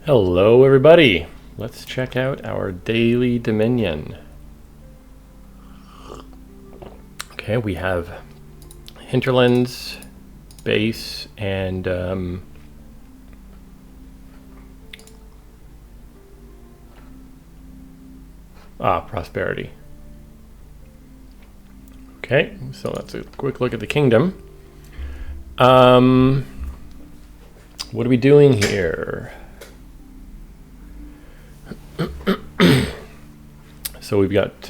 Hello everybody! Let's check out our daily Dominion. Okay, we have hinterlands, base, and prosperity. Okay, so that's a quick look at the kingdom. What are we doing here? So we've got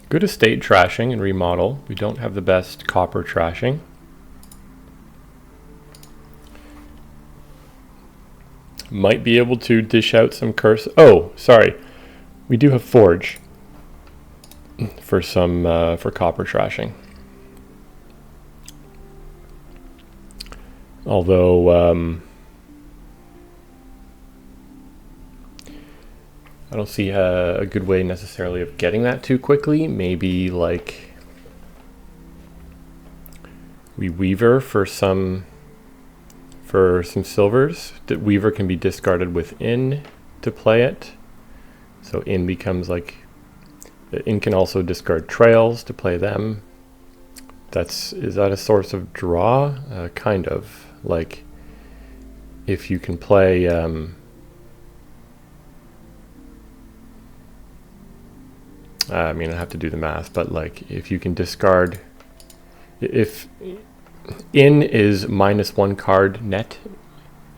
good estate trashing and remodel. We don't have the best copper trashing. Might be able to dish out some curse. Oh, sorry. We do have forge for some for copper trashing. Although I don't see a good way necessarily of getting that too quickly. Maybe like we weaver for some silvers. That weaver can be discarded within to play it. So in becomes like in can also discard trails to play them. Is that a source of draw? Kind of like if you can play. I mean, I have to do the math, but like if you can discard, if in is -1 card net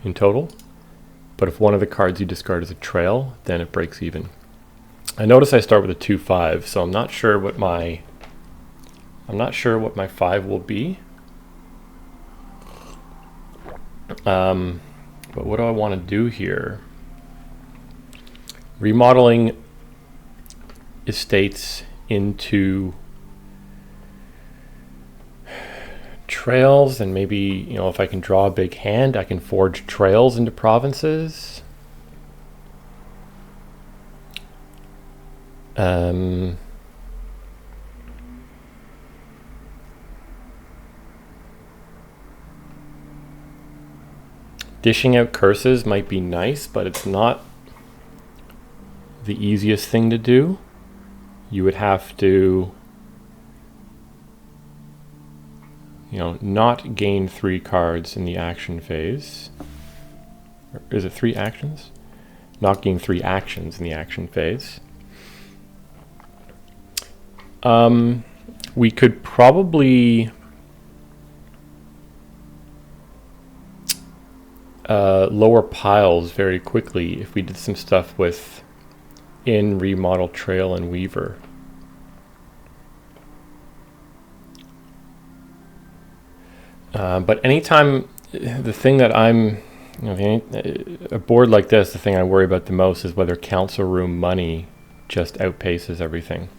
in total, but if one of the cards you discard is a trail, then it breaks even. I notice I start with a 2/5, so I'm not sure what my 5 will be. But what do I want to do here? Remodeling estates into trails, and maybe, if I can draw a big hand, I can forge trails into provinces. Dishing out curses might be nice, but it's not the easiest thing to do. You would have to, not gain 3 cards in the action phase. Or is it 3 actions? Not gain 3 actions in the action phase. We could probably lower piles very quickly if we did some stuff with in remodel trail and weaver. But anytime, the thing that I'm, a board like this, the thing I worry about the most is whether council room money just outpaces everything.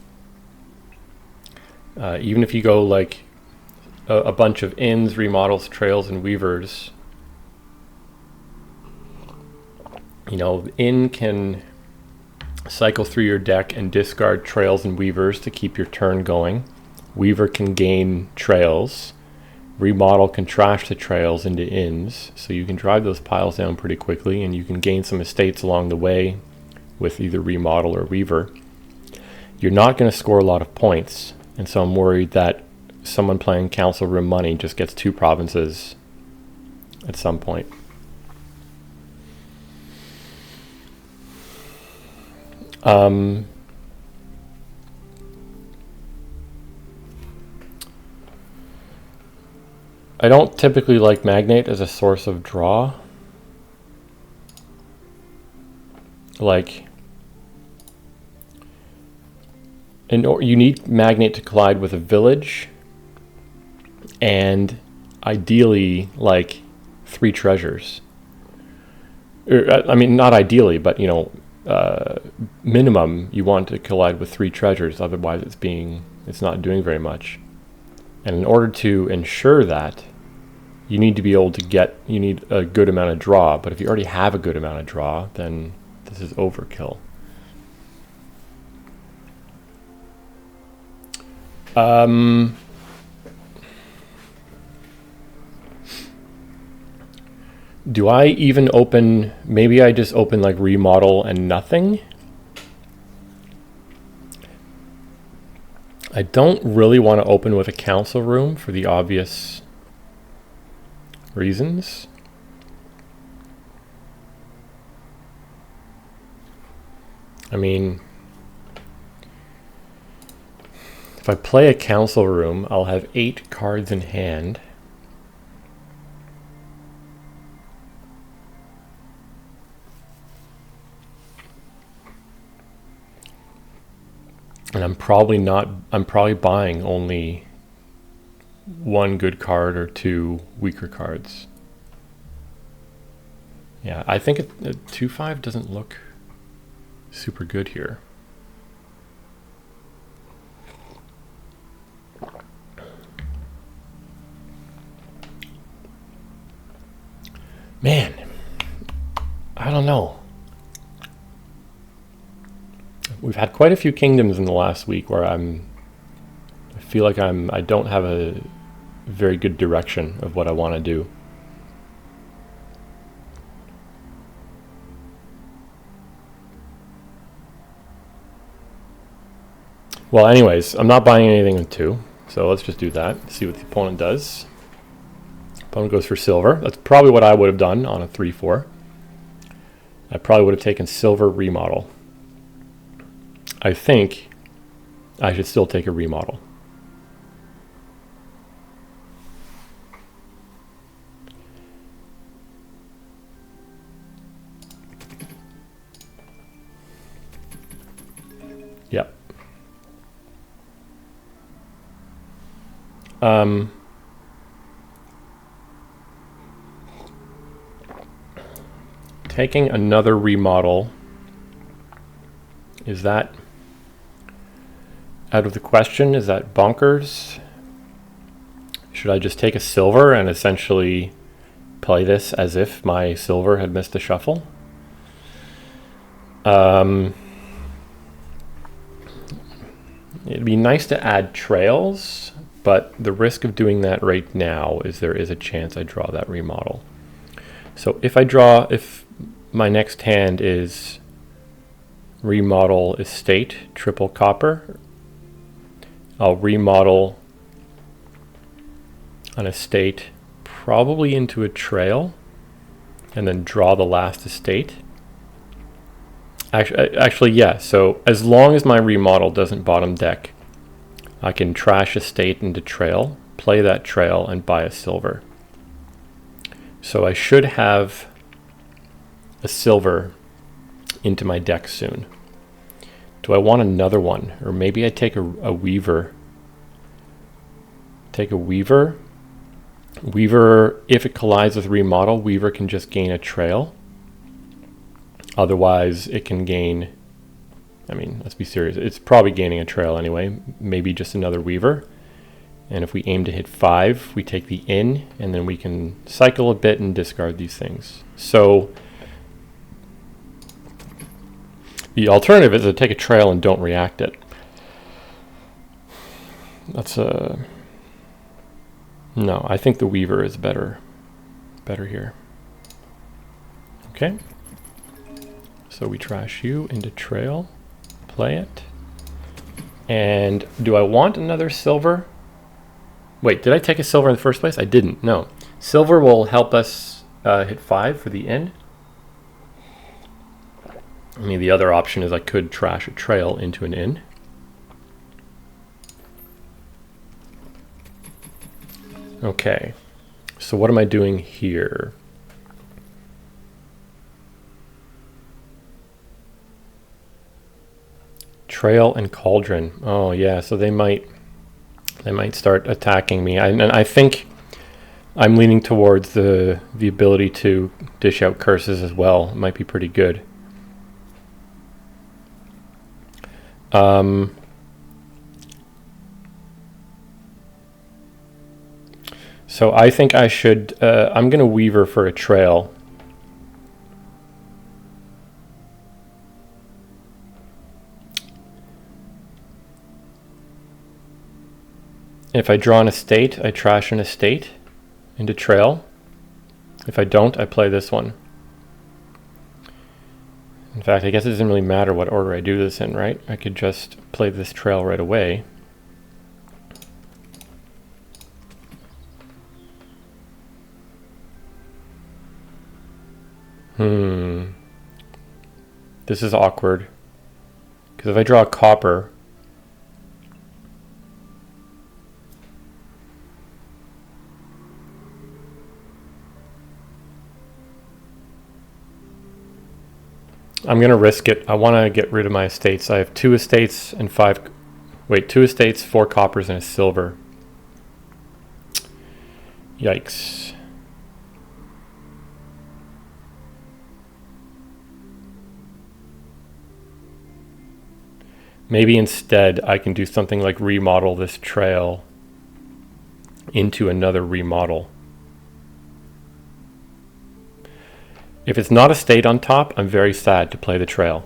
Even if you go like a bunch of inns, remodels, trails, and weavers, inn can cycle through your deck and discard trails and weavers to keep your turn going. Weaver can gain trails. Remodel can trash the trails into inns, so you can drive those piles down pretty quickly, and you can gain some estates along the way with either remodel or weaver. You're not going to score a lot of points, and so I'm worried that someone playing council room money just gets 2 provinces at some point. I don't typically like Magnate as a source of draw. You need Magnate to collide with a village, and ideally, 3 treasures. Not ideally, but minimum, you want to collide with 3 treasures. Otherwise, it's not doing very much. And in order to ensure that, you need to be able to you need a good amount of draw. But if you already have a good amount of draw, then this is overkill. Do I even open, maybe I just open like remodel and nothing? I don't really want to open with a council room for the obvious reasons. I mean, if I play a council room, I'll have 8 cards in hand. And I'm probably buying only 1 good card or 2 weaker cards. Yeah, I think a 2/5 doesn't look super good here. Man, I don't know. We've had quite a few kingdoms in the last week where I feel like I don't have a very good direction of what I want to do. Well, anyways, I'm not buying anything with 2, so let's just do that. See what the opponent does. Opponent goes for silver. That's probably what I would have done on a 3/4. I probably would have taken silver remodel. I think I should still take a remodel. Yep. Taking another remodel, is that out of the question? Is that bonkers? Should I just take a silver and essentially play this as if my silver had missed a shuffle? It'd be nice to add trails, but the risk of doing that right now is there is a chance I draw that remodel. So if my next hand is remodel estate, triple copper, I'll remodel an estate probably into a trail and then draw the last estate. Actually, yeah, so as long as my remodel doesn't bottom deck, I can trash estate into trail, play that trail, and buy a silver. So I should have a silver into my deck soon. Do I want another one? Or maybe I take a weaver. Take a weaver. Weaver, if it collides with remodel, weaver can just gain a trail. Otherwise, it can gain, I mean, let's be serious. It's probably gaining a trail anyway. Maybe just another weaver. And if we aim to hit 5, we take the in, and then we can cycle a bit and discard these things. So the alternative is to take a trail and don't react it. That's no, I think the weaver is better here. Okay. So we trash you into trail, play it. And do I want another silver? Wait, did I take a silver in the first place? I didn't, no. Silver will help us hit 5 for the end. I mean, the other option is I could trash a trail into an inn. Okay, so what am I doing here? Trail and Cauldron. Oh yeah, so they might start attacking me. And I think I'm leaning towards the ability to dish out curses as well. It might be pretty good. So I think I should, I'm going to Weaver for a trail. If I draw an estate, I trash an estate into trail. If I don't, I play this one. In fact, I guess it doesn't really matter what order I do this in, right? I could just play this trail right away. This is awkward. Because if I draw a copper, I'm going to risk it. I want to get rid of my estates. I have 2 estates and 2 estates, 4 coppers, and a silver. Yikes. Maybe instead I can do something like remodel this trail into another remodel. If it's not a state on top, I'm very sad to play the trail.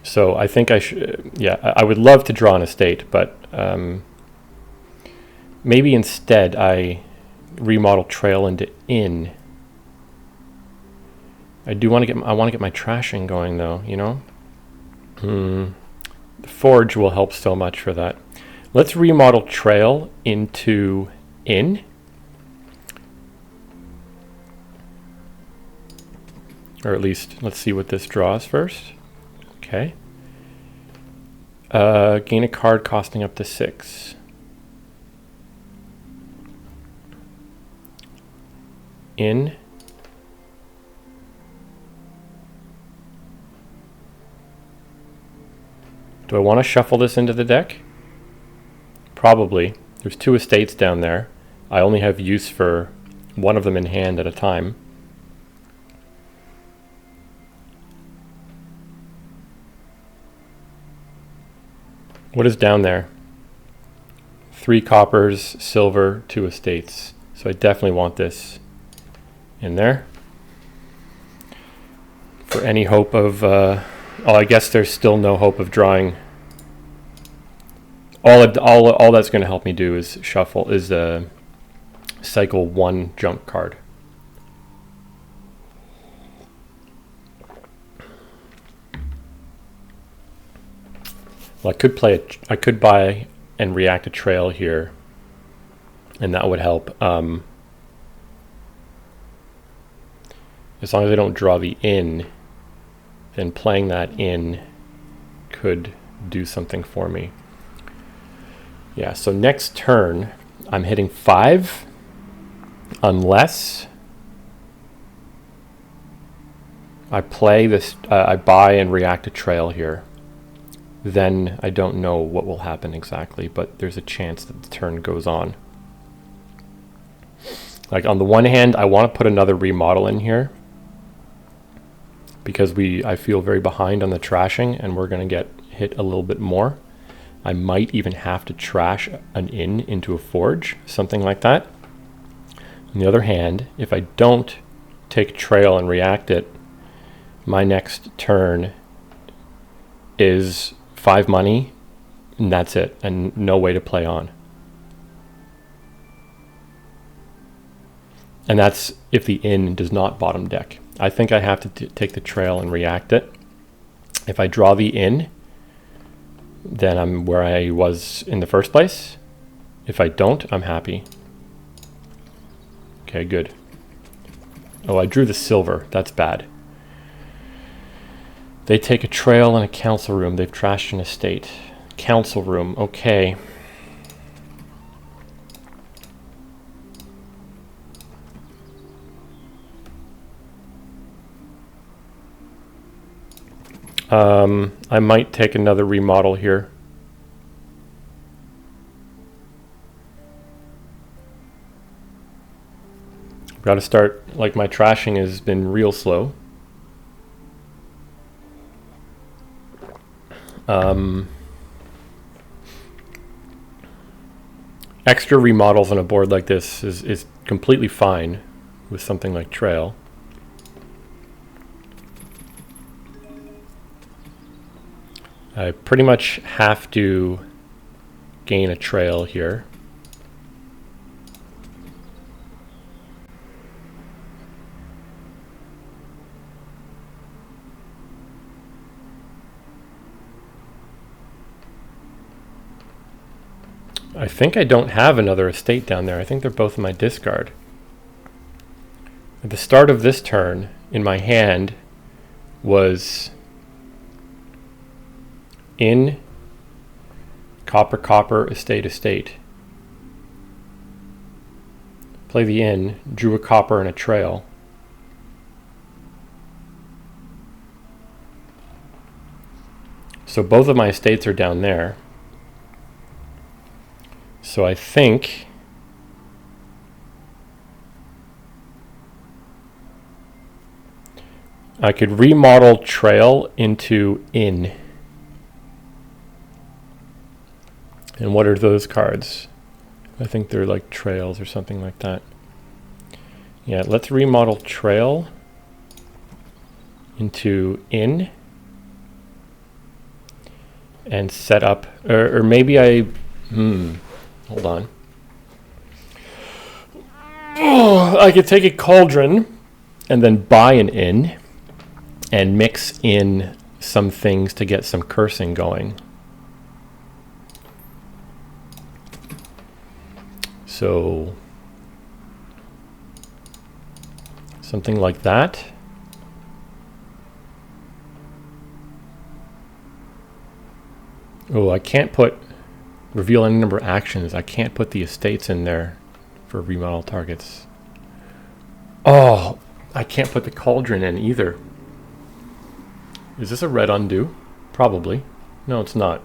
So I think I should, yeah, I would love to draw an estate, but maybe instead I remodel trail into inn. I want to get my trashing going though, you know? The forge will help so much for that. Let's remodel trail into inn. Or at least, let's see what this draws first. Okay. Gain a card costing up to 6. Inn. Do I want to shuffle this into the deck? Probably. There's 2 estates down there. I only have use for one of them in hand at a time. What is down there? 3 coppers, silver, 2 estates. So I definitely want this in there. For any hope of... oh, I guess there's still no hope of drawing. All that's going to help me do is cycle 1 junk card. Well, I could buy and react a trail here, and that would help. As long as I don't draw the inn, then playing that in could do something for me. Yeah, so next turn, I'm hitting 5, unless I play this, I buy and react a trail here. Then I don't know what will happen exactly, but there's a chance that the turn goes on. Like on the one hand, I want to put another remodel in here, because I feel very behind on the trashing, and we're going to get hit a little bit more. I might even have to trash an inn into a forge, something like that. On the other hand, if I don't take trail and react it, my next turn is 5 money, and that's it, and no way to play on. And that's if the inn does not bottom deck. I think I have to take the trail and react it. If I draw the inn, then I'm where I was in the first place. If I don't, I'm happy. Okay, good. Oh, I drew the silver. That's bad. They take a trail and a council room. They've trashed an estate. Council room, okay. I might take another remodel here. Got to start, like my trashing has been real slow. Extra remodels on a board like this is completely fine with something like trail. I pretty much have to gain a trail here. I think I don't have another estate down there. I think they're both in my discard. At the start of this turn, in my hand, was in, copper, copper, estate, estate. Play the in, drew a copper and a trail. So both of my estates are down there. So I think I could remodel trail into in. And what are those cards? I think they're like trails or something like that. Yeah, let's remodel trail into in. And set up, or maybe hold on. Oh, I could take a cauldron and then buy an in and mix in some things to get some cursing going. So something like that. Oh, I can't put reveal any number of actions. I can't put the estates in there for remodel targets. Oh, I can't put the cauldron in either. Is this a red undo? Probably. No, it's not.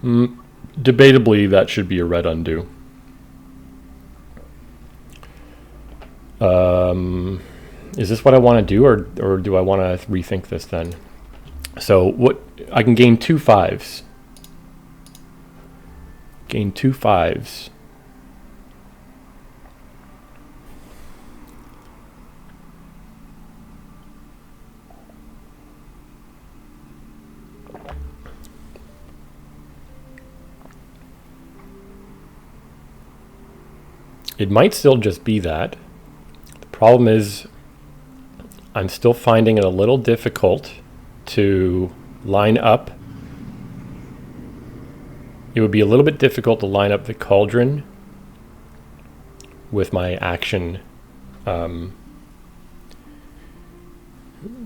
Debatably, that should be a red undo. Is this what I want to do, or do I want to rethink this then? So what I can gain 2 5s. Gain 2 5s. It might still just be that. The problem is I'm still finding it a little difficult to line up. It would be a little bit difficult to line up the cauldron with my action,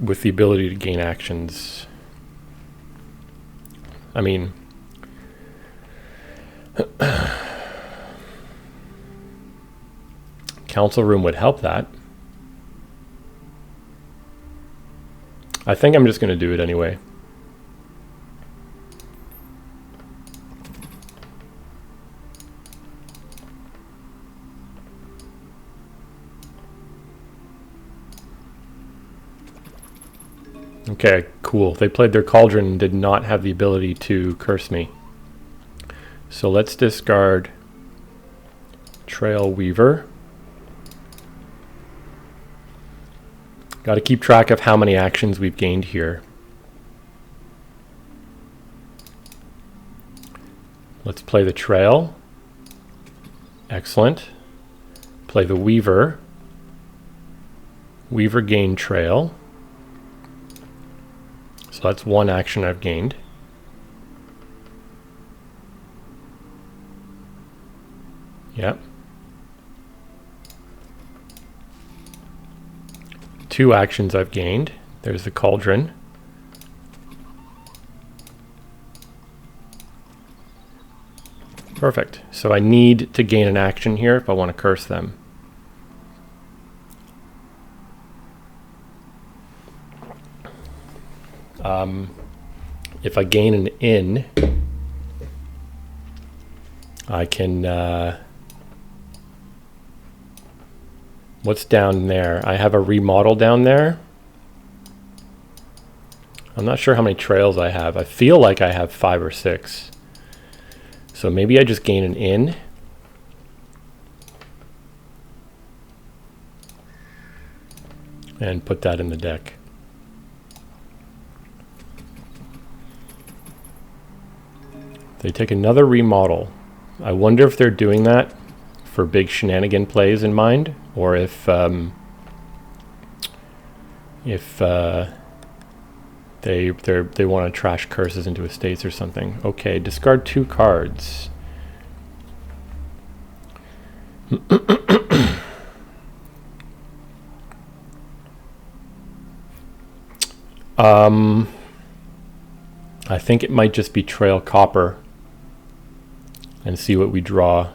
with the ability to gain actions. I mean, council room would help that. I think I'm just going to do it anyway. Okay, cool. They played their cauldron and did not have the ability to curse me. So let's discard Trail Weaver. Got to keep track of how many actions we've gained here. Let's play the Trail. Excellent. Play the Weaver. Weaver gained Trail. So that's one action I've gained. Yep. 2 actions I've gained. There's the cauldron. Perfect. So I need to gain an action here if I want to curse them. If I gain an in, I can... what's down there? I have a remodel down there. I'm not sure how many trails I have. I feel like I have 5 or 6. So maybe I just gain an in. And put that in the deck. They take another remodel. I wonder if they're doing that for big shenanigan plays in mind, or if they want to trash curses into estates or something. Okay, discard 2 cards. I think it might just be trail copper and see what we draw,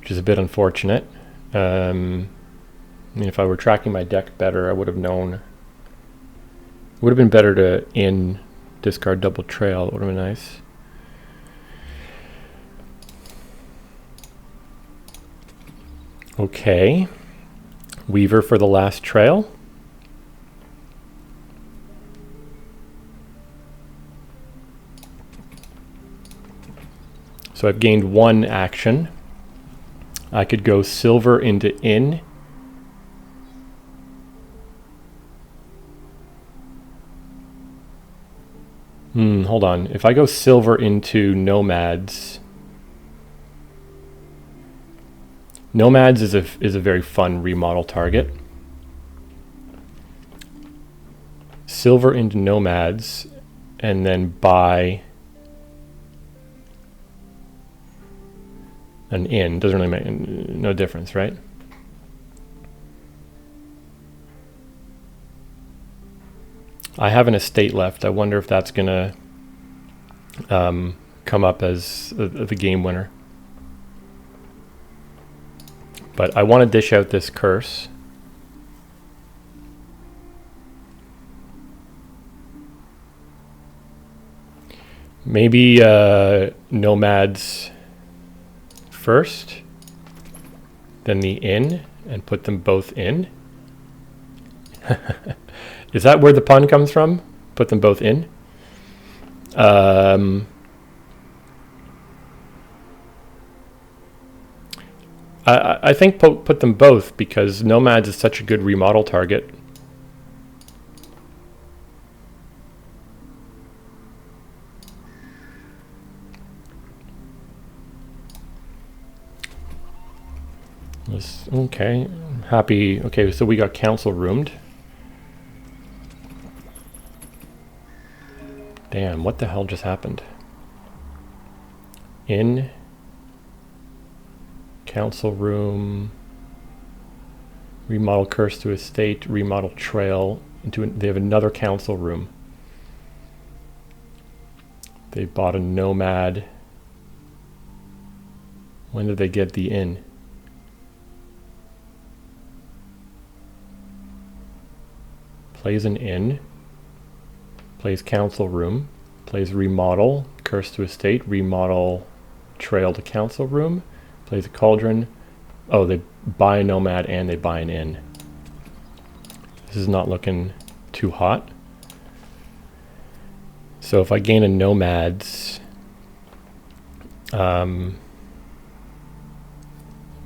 which is a bit unfortunate. I mean, if I were tracking my deck better, I would have known. It would have been better to discard double trail. It would have been nice. Okay. Weaver for the last trail. So I've gained one action. I could go silver into in. Hold on. If I go silver into nomads, nomads is a very fun remodel target. Silver into nomads, and then buy an inn. Doesn't really make no difference, right? I have an estate left. I wonder if that's gonna come up as the game winner. But I want to dish out this curse. Maybe nomads first, then the inn, and put them both in. Is that where the pun comes from? Put them both in? I think put them both because nomads is such a good remodel target. Okay, happy. Okay, so we got council roomed. Damn, what the hell just happened? In council room, remodel curse to estate, remodel trail into they have another council room. They bought a nomad. When did they get the inn? Plays an inn, plays council room, plays remodel, curse to estate, remodel trail to council room, plays a cauldron. Oh, they buy a nomad and they buy an inn. This is not looking too hot. So if I gain a nomads,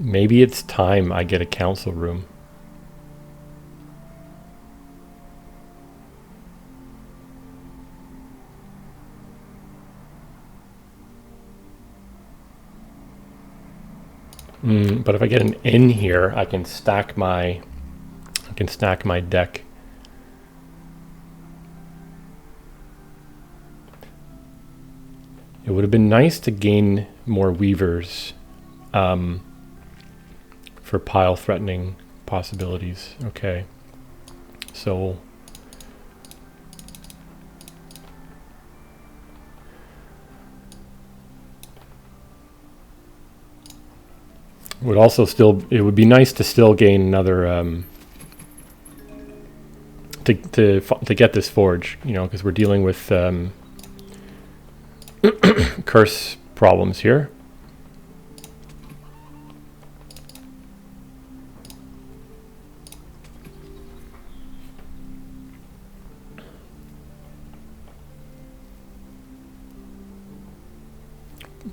maybe it's time I get a council room. But if I get an inn here, I can stack my deck. It would have been nice to gain more weavers for pile threatening possibilities. Okay, so would also still, it would be nice to still gain another to get this forge, you know, because we're dealing with curse problems here.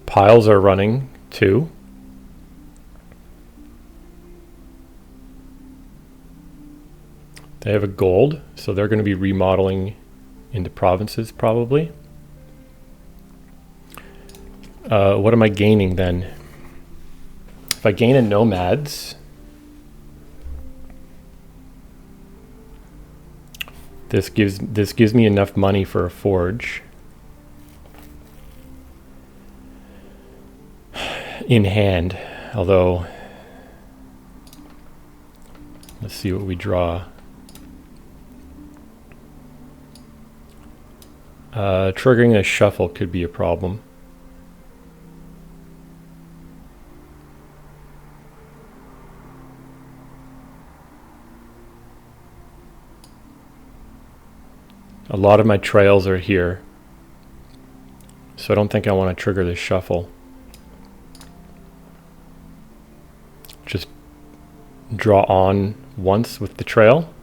Piles are running too. They have a gold, so they're going to be remodeling into provinces probably. What am I gaining then? If I gain a nomads, this gives me enough money for a forge in hand, although Let's see what we draw. Triggering a shuffle could be a problem. A lot of my trails are here, so I don't think I want to trigger this shuffle. Just draw on once with the trail.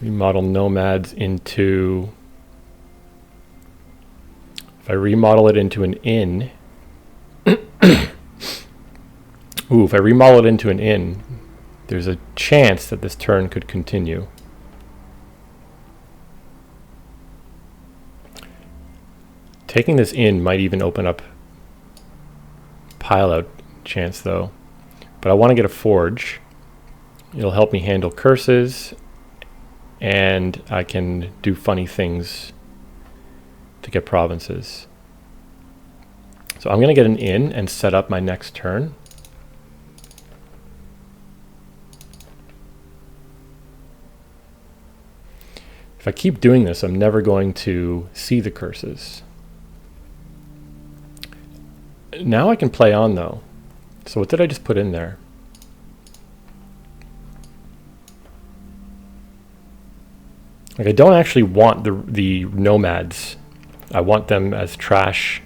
Remodel nomads into, if I remodel it into an inn, ooh, if I remodel it into an inn, there's a chance that this turn could continue. Taking this in might even open up pile out chance though. But I want to get a forge. It'll help me handle curses, and I can do funny things to get provinces. So I'm going to get an inn and set up my next turn. If I keep doing this, I'm never going to see the curses. Now I can play on though. So what did I just put in there? Like, I don't actually want the nomads. I want them as trash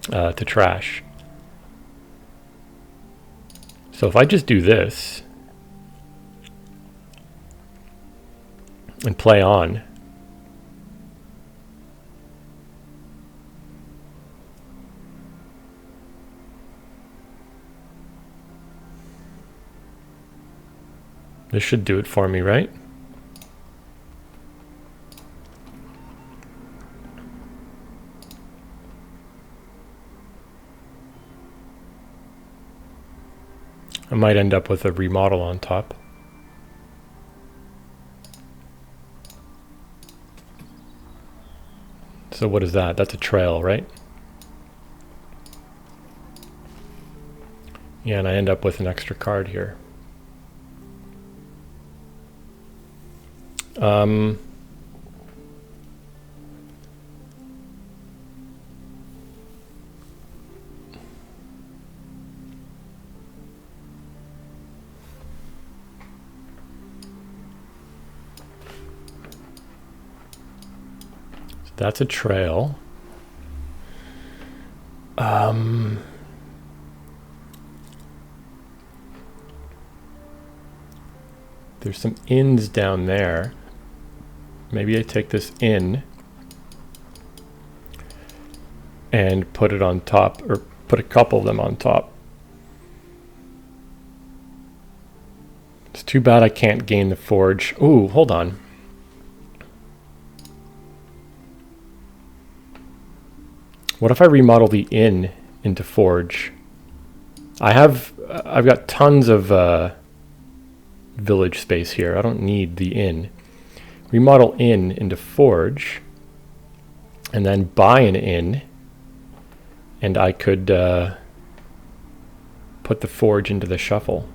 to trash. So if I just do this and play on, this should do it for me, right? I might end up with a remodel on top. So what is that? That's a trail, right? Yeah, and I end up with an extra card here. That's a trail. There's some inns down there. Maybe I take this inn and put it on top, or put a couple of them on top. It's too bad I can't gain the forge. Ooh, hold on. What if I remodel the inn into forge? I've got tons of village space here. I don't need the inn. Remodel inn into forge, and then buy an inn, and I could put the forge into the shuffle.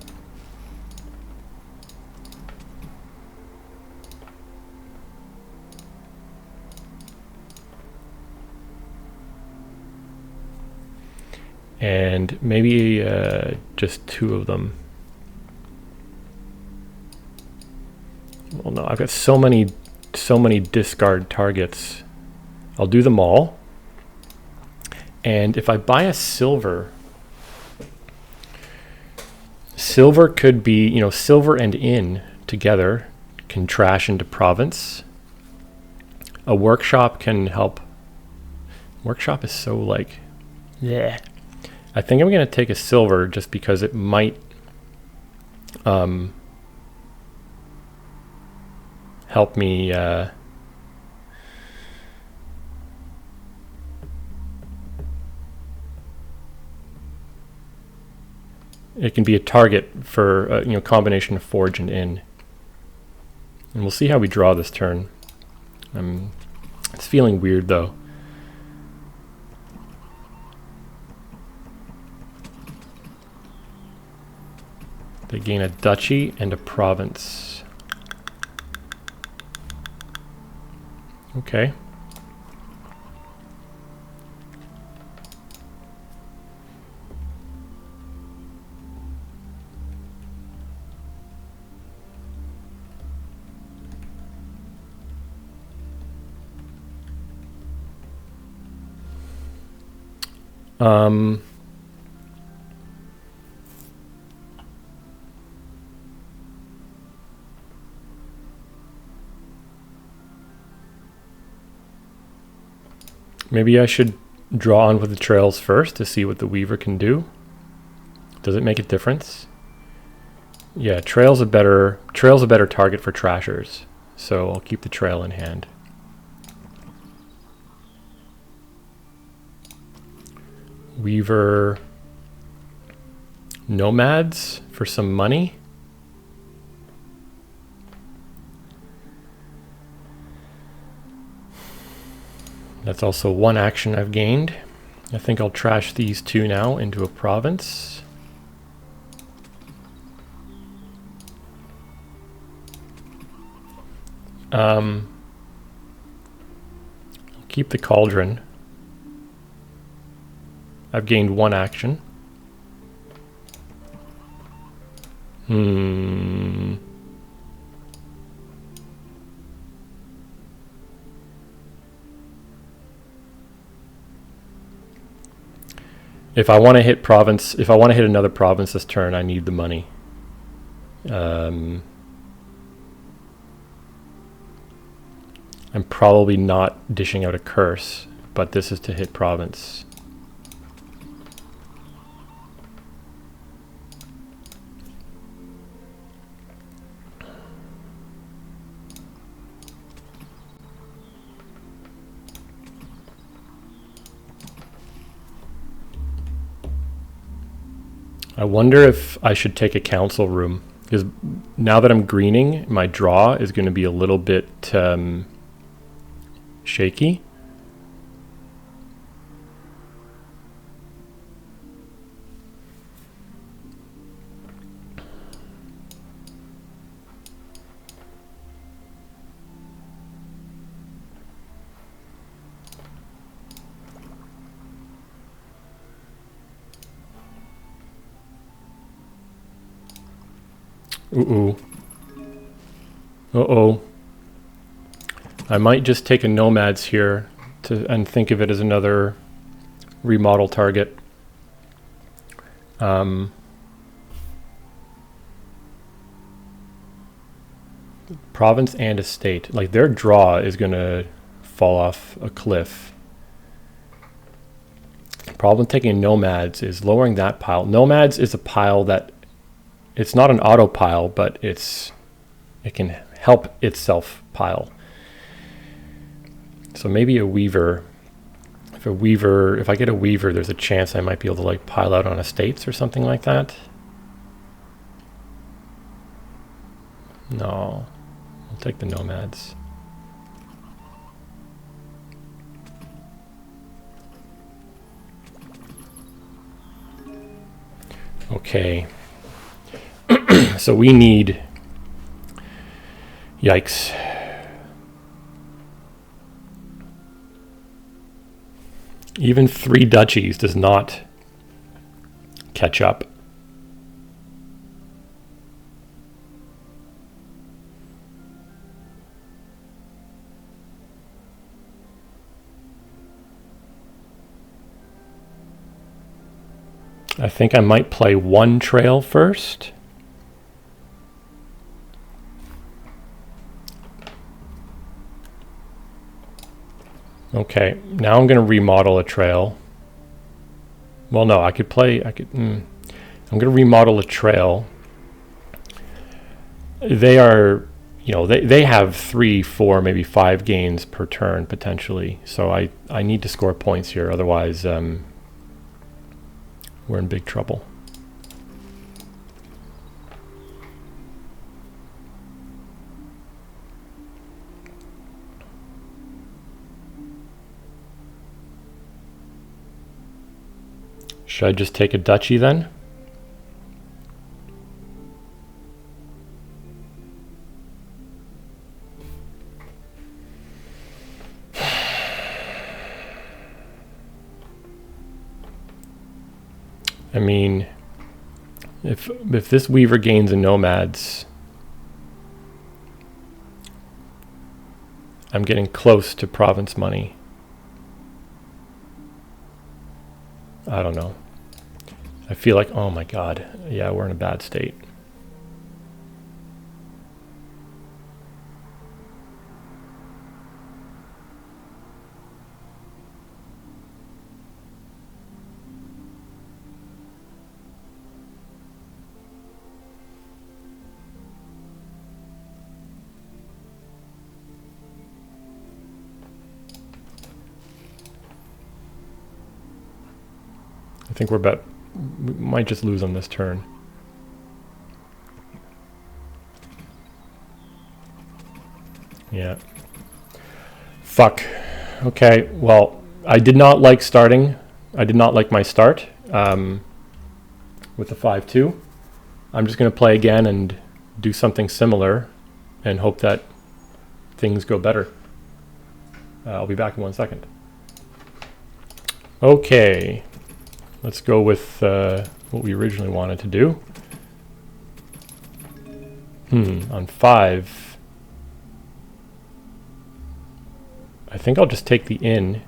And maybe just two of them. Well, no, I've got so many discard targets. I'll do them all. And if I buy a silver, silver could be, you know, silver and inn together can trash into province. A workshop can help. Workshop is so like, yeah. I think I'm going to take a silver just because it might help me it can be a target for a combination of forge and inn. And we'll see how we draw this turn. It's feeling weird though. They gain a duchy and a province. Okay. Maybe I should draw on with the trails first to see what the weaver can do. Does it make a difference? Yeah, trail's a better target for trashers, so I'll keep the trail in hand. Weaver nomads for some money. That's also one action I've gained. I think I'll trash these two now into a province. I'll keep the cauldron. I've gained one action. If I want to hit another province this turn, I need the money. I'm probably not dishing out a curse, but this is to hit province. I wonder if I should take a council room, because now that I'm greening, my draw is going to be a little bit shaky. Uh-oh. Uh-oh. I might just take a nomads here and think of it as another remodel target. Province and estate. Like, their draw is going to fall off a cliff. Problem with taking nomads is lowering that pile. Nomads is a pile that it's not an auto pile, but it can help itself pile. So maybe a weaver. If I get a weaver, there's a chance I might be able to like pile out on estates or something like that. No, I'll take the nomads. Okay. So we need, yikes. Even 3 duchies does not catch up. I think I might play 1 trail first. Okay, now I'm going to remodel a trail. Well, no, I'm going to remodel a trail. They are, they have 3, 4, maybe 5 gains per turn potentially. So I need to score points here. Otherwise, we're in big trouble. Should I just take a duchy then? I mean, if this weaver gains a nomads, I'm getting close to province money. I don't know. I feel like, oh my god, yeah, we're in a bad state. I think we might just lose on this turn. Yeah. Fuck. Okay, well, I did not like starting. I did not like my start with the 5-2. I'm just going to play again and do something similar and hope that things go better. I'll be back in 1 second. Okay. Let's go with what we originally wanted to do. On 5, I think I'll just take the inn.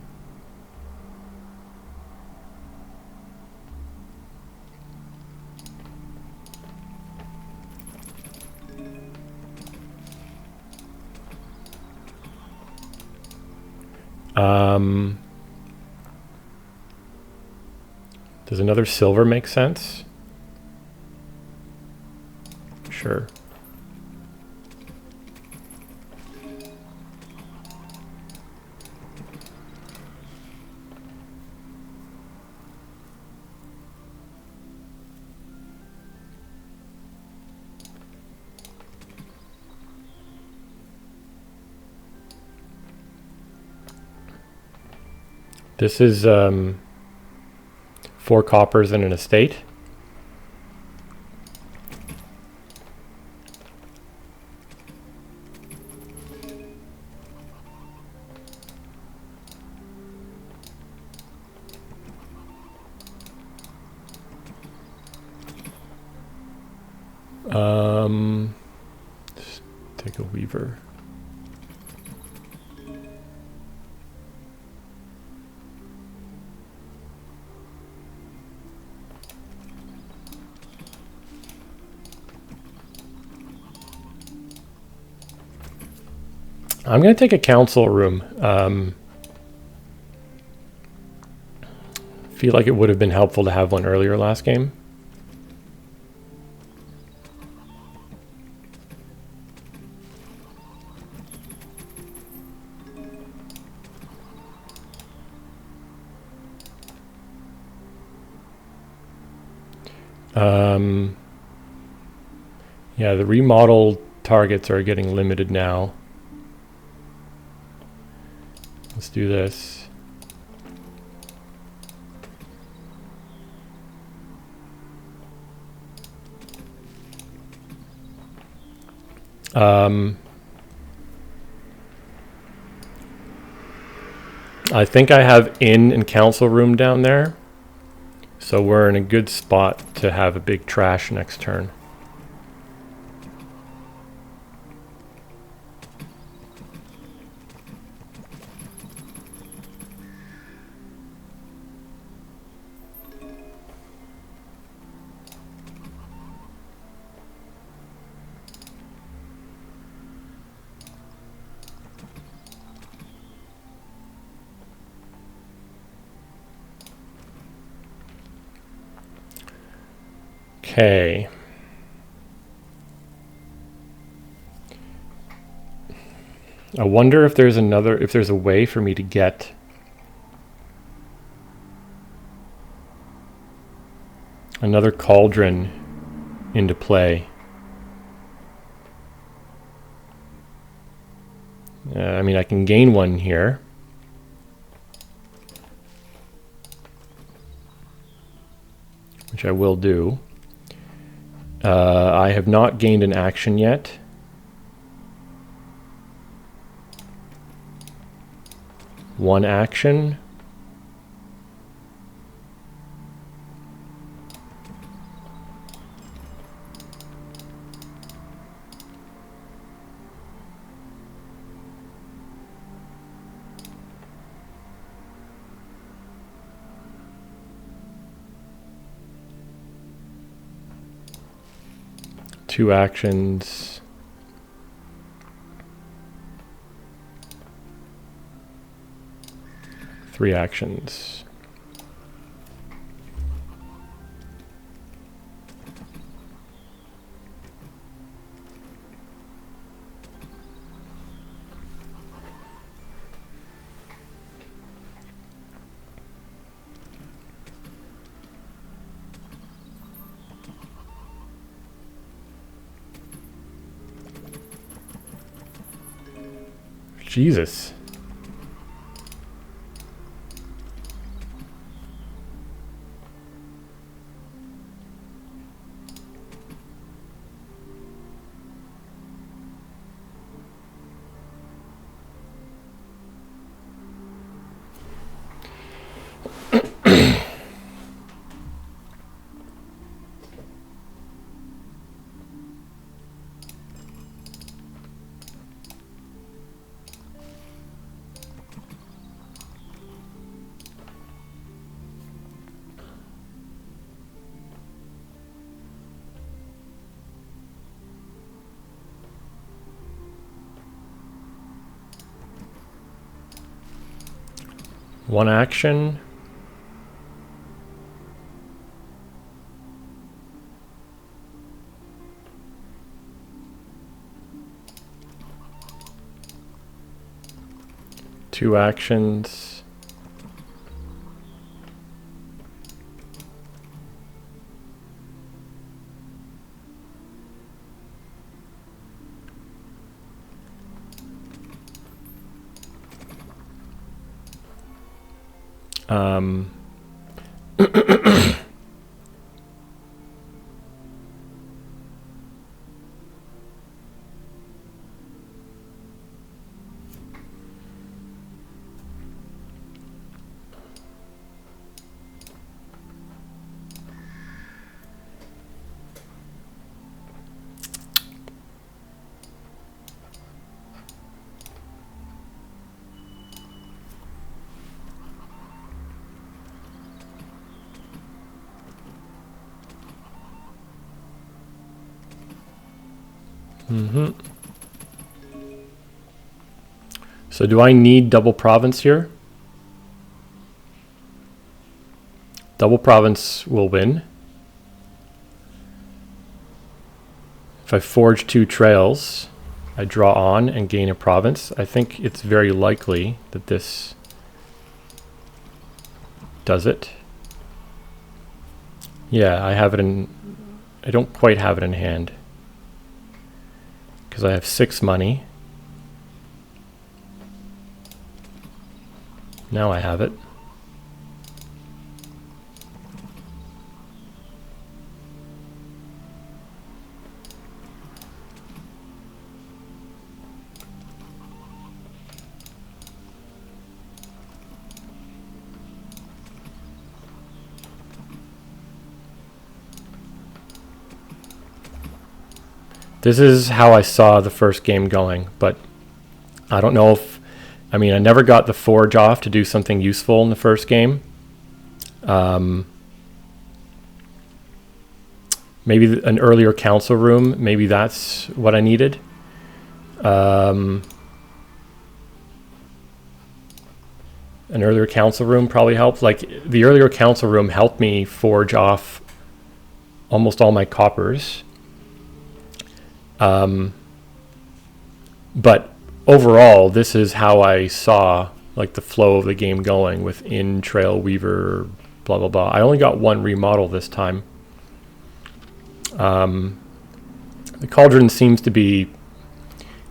Does another silver make sense? Sure. This is 4 coppers and an estate. Just take a weaver. I'm going to take a council room. Feel like it would have been helpful to have one earlier last game. Yeah, the remodel targets are getting limited now. Let's do this. I think I have inn and council room down there. So we're in a good spot to have a big trash next turn. Okay. I wonder if there's a way for me to get another cauldron into play. I mean, I can gain one here. Which I will do. I have not gained an action yet. One action. 2 actions. Three actions. Jesus. One action. Two actions. So do I need double province here? Double province will win. If I forge 2 trails, I draw on and gain a province. I think it's very likely that this does it. Yeah, I have it in... I don't quite have it in hand, because I have 6 money. Now I have it. This is how I saw the first game going, but I don't know if... I mean, I never got the forge off to do something useful in the first game. Maybe an earlier council room, maybe that's what I needed. An earlier council room probably helped. Like, the earlier council room helped me forge off almost all my coppers. But overall, this is how I saw like the flow of the game going with in trail weaver, blah blah blah. I only got 1 remodel this time. The cauldron seems to be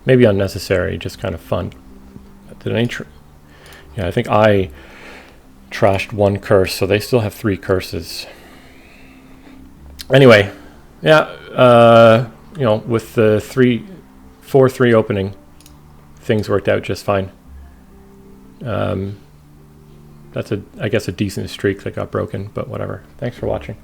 maybe unnecessary, just kind of fun. Did I yeah, I think I trashed 1 curse, so they still have 3 curses. Anyway, yeah, you know, with the 4-3 opening, things worked out just fine. That's I guess a decent streak that got broken, but whatever. Thanks for watching.